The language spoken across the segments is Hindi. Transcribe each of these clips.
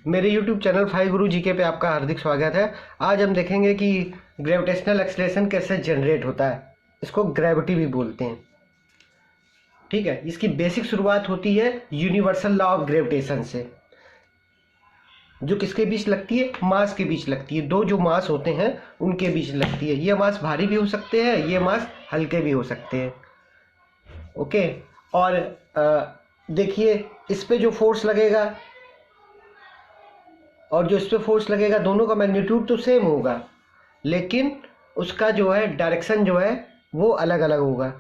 मेरे YouTube चैनल फाइव गुरु जीके पे आपका हार्दिक स्वागत है। आज हम देखेंगे कि ग्रेविटेशनल एक्सेलरेशन कैसे जनरेट होता है। इसको ग्रेविटी भी बोलते हैं। ठीक है, इसकी बेसिक शुरुआत होती है यूनिवर्सल लॉ ऑफ ग्रेविटेशन से, जो किसके बीच लगती है? मास के बीच लगती है। दो जो मास होते हैं उनके बीच लगती है। ये मास भारी भी हो सकते हैं, ये मास हल्के भी हो सकते हैं। ओके, और देखिए इस पे जो फोर्स लगेगा और जो इस पे फोर्स लगेगा, दोनों का मैग्नीट्यूड तो सेम होगा, लेकिन उसका जो है डायरेक्शन जो है वो अलग अलग होगा।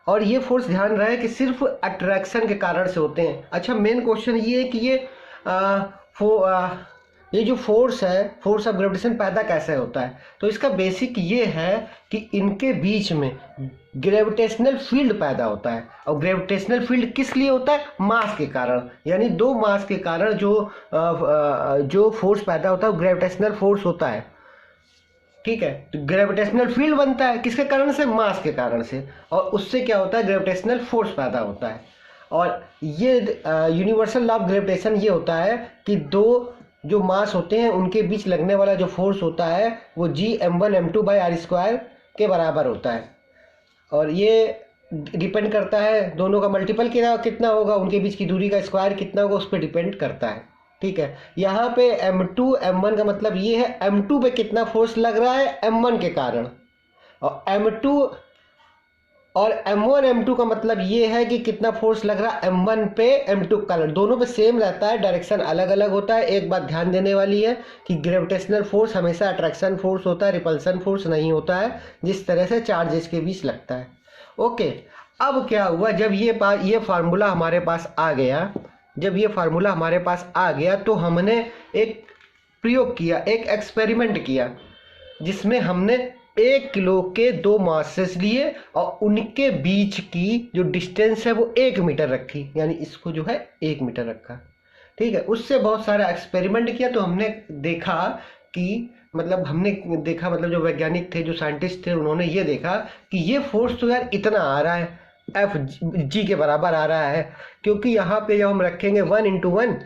और ये फोर्स ध्यान रहे कि सिर्फ अट्रैक्शन के कारण से होते हैं। अच्छा, मेन क्वेश्चन ये है कि ये जो फोर्स है, फोर्स ऑफ ग्रेविटेशन पैदा कैसे होता है? तो इसका बेसिक ये है कि इनके बीच में ग्रेविटेशनल फील्ड पैदा होता है। और ग्रेविटेशनल फील्ड किस लिए होता है? मास के कारण। यानी दो मास के कारण जो फोर्स पैदा होता है वो ग्रेविटेशनल फोर्स होता है। ठीक है, तो ग्रेविटेशनल फील्ड बनता है किसके कारण से? मास के कारण से। और उससे क्या होता है? ग्रेविटेशनल फोर्स पैदा होता है। और ये यूनिवर्सल लॉ ऑफ ग्रेविटेशन ये होता है कि दो जो मास होते हैं उनके बीच लगने वाला जो फोर्स होता है वो Gm1m2/r² के बराबर होता है। और ये डिपेंड करता है, दोनों का मल्टीपल कितना होगा, उनके बीच की दूरी का स्क्वायर कितना होगा, उस पर डिपेंड करता है। ठीक है, यहाँ पे m2 m1 का मतलब ये है m2 पे कितना फोर्स लग रहा है m1 के कारण, और m2 और m1 m2 का मतलब ये है कि कितना फोर्स लग रहा है m1 पे m2 के कारण। दोनों पे सेम रहता है, डायरेक्शन अलग अलग होता है। एक बात ध्यान देने वाली है कि ग्रेविटेशनल फोर्स हमेशा अट्रैक्शन फोर्स होता है, रिपल्सन फोर्स नहीं होता है, जिस तरह से चार्जेस के बीच लगता है। ओके, अब क्या हुआ? जब ये फार्मूला हमारे पास आ गया, तो हमने एक प्रयोग किया, एक एक्सपेरिमेंट किया, जिसमें हमने 1 किलो के 2 मासेस लिए और उनके बीच की जो डिस्टेंस है वो 1 मीटर रखी। यानी इसको जो है 1 मीटर रखा। ठीक है, उससे बहुत सारा एक्सपेरिमेंट किया। तो हमने देखा मतलब जो वैज्ञानिक थे, जो साइंटिस्ट थे, उन्होंने ये देखा कि ये फोर्स तो यार इतना आ रहा है, Fg के बराबर आ रहा है, क्योंकि यहाँ पे जब हम रखेंगे 1 ×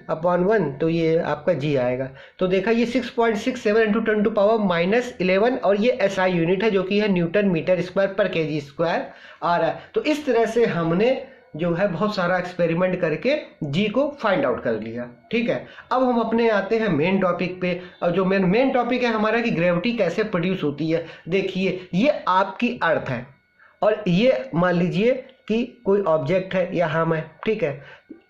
1/1 तो ये आपका g आएगा। तो देखा ये 6.67 × 10⁻11 और ये SI यूनिट है, जो कि है न्यूटन मीटर स्क्वायर पर kg स्क्वायर आ रहा है। तो इस तरह से हमने जो है बहुत सारा एक्सपेरिमेंट करके g को फाइंड आउट कर लिया। ठीक है, अब हम अपने आते हैं मेन टॉपिक पे। और जो मेन टॉपिक है हमारा कि ग्रेविटी कैसे प्रोड्यूस होती है। देखिए, ये आपकी अर्थ है और ये मान लीजिए कि कोई ऑब्जेक्ट है या हम है। ठीक है,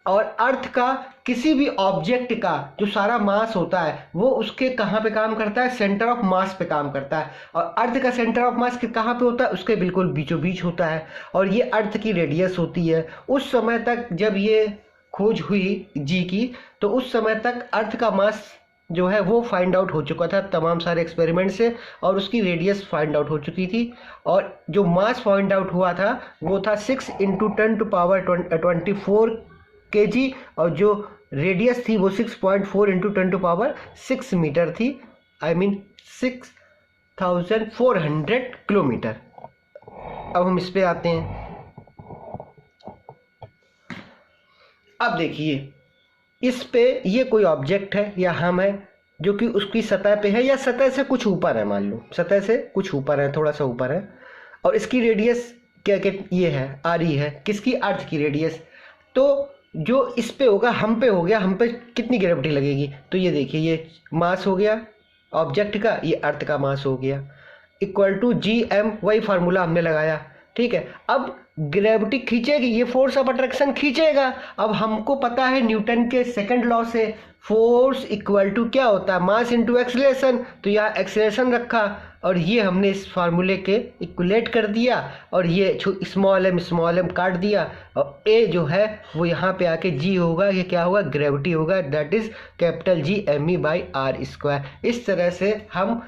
और अर्थ का किसी भी ऑब्जेक्ट का जो सारा मास होता है वो उसके कहाँ पे काम करता है? सेंटर ऑफ मास पे काम करता है। और अर्थ का सेंटर ऑफ मास कहाँ पे होता है? उसके बिल्कुल बीचों बीच होता है। और ये अर्थ की रेडियस होती है। उस समय तक जब ये खोज हुई जी की, तो उस समय तक अर्थ का मास जो है वो फाइंड आउट हो चुका था तमाम सारे एक्सपेरिमेंट से, और उसकी रेडियस फाइंड आउट हो चुकी थी। और जो मास फाइंड आउट हुआ था वो था 6 × 10⁻24 kg, और जो रेडियस थी वो 6.4 × 10⁻6 मीटर थी। I mean 6400 kilometre. अब हम इस पे आते हैं। अब देखिए, इस पे ये कोई ऑब्जेक्ट है या हम है जो कि उसकी सतह पे है या सतह से कुछ ऊपर है। मान लो सतह से कुछ ऊपर है, थोड़ा सा ऊपर है, और इसकी रेडियस क्या ये है? RE है। किसकी? अर्थ की रेडियस। तो जो इस पे होगा, हम पे हो गया, हम पे कितनी ग्रेविटी लगेगी? तो ये देखिए, ये मास हो गया ऑब्जेक्ट का, ये अर्थ का मास हो गया, इक्वल टू Gm। वही फार्मूला हमने लगाया। ठीक है, अब ग्रेविटी खींचेगी, ये फोर्स ऑफ अट्रैक्शन खींचेगा। अब हमको पता है न्यूटन के सेकंड लॉ से फोर्स इक्वल टू क्या होता है? Mass into acceleration. तो यहाँ एक्सेलरेशन रखा और ये हमने इस फार्मूले के इक्वलेट कर दिया, और ये स्मॉल m काट दिया, और a जो है वो यहाँ पे आके g होगा। ये क्या होगा? ग्रेविटी होगा, दैट इज Gme/r²। इस तरह से हम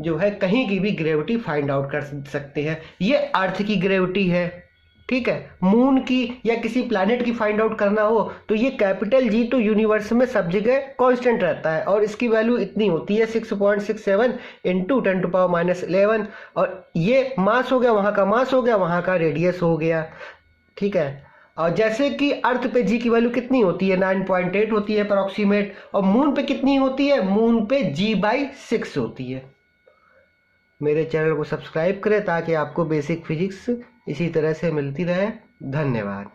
जो है कहीं की भी ग्रेविटी फाइंड आउट कर सकते हैं। ये अर्थ की ग्रेविटी है। ठीक है, मून की या किसी प्लैनेट की फाइंड आउट करना हो तो ये G तो यूनिवर्स में सब जगह कांस्टेंट रहता है, और इसकी वैल्यू इतनी होती है 6.67 × 10⁻11। और ये मास हो गया, वहाँ का मास हो गया, वहाँ का रेडियस हो गया। ठीक है, और जैसे कि अर्थ पे जी की वैल्यू कितनी होती है, 9.8 होती है अप्रॉक्सीमेट, और मून पे कितनी होती है, मून पे g/6 होती है। मेरे चैनल को सब्सक्राइब करें ताकि आपको बेसिक फिजिक्स इसी तरह से मिलती रहे। धन्यवाद।